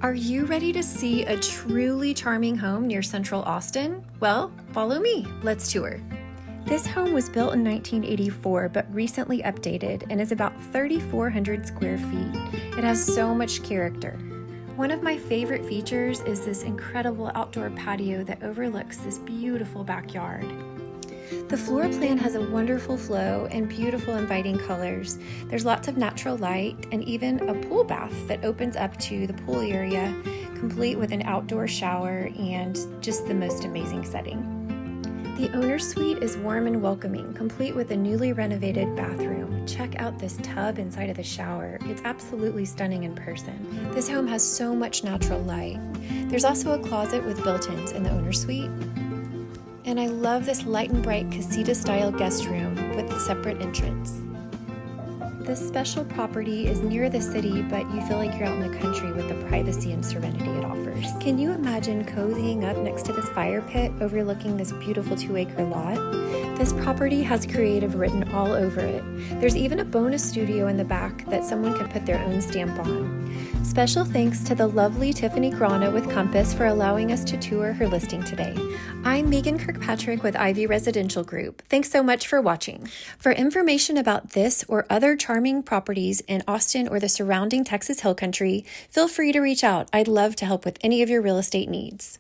Are you ready to see a truly charming home near Central Austin? Well, follow me. Let's tour. This home was built in 1984 but recently updated and is about 3,400 square feet. It has so much character. One of my favorite features is this incredible outdoor patio that overlooks this beautiful backyard. The floor plan has a wonderful flow and beautiful inviting colors. There's lots of natural light and even a pool bath that opens up to the pool area, complete with an outdoor shower and just the most amazing setting. The owner's suite is warm and welcoming, complete with a newly renovated bathroom. Check out this tub inside of the shower. It's absolutely stunning in person. This home has so much natural light. There's also a closet with built-ins in the owner's suite. And I love this light and bright casita-style guest room with a separate entrance. This special property is near the city, but you feel like you're out in the country with the privacy and serenity it offers. Can you imagine cozying up next to this fire pit overlooking this beautiful 2-acre lot? This property has creative written all over it. There's even a bonus studio in the back that someone could put their own stamp on. Special thanks to the lovely Tiffany Grana with Compass for allowing us to tour her listing today. I'm Megan Kirkpatrick with Ivy Residential Group. Thanks so much for watching. For information about this or other charming properties in Austin or the surrounding Texas Hill Country, feel free to reach out. I'd love to help with any of your real estate needs.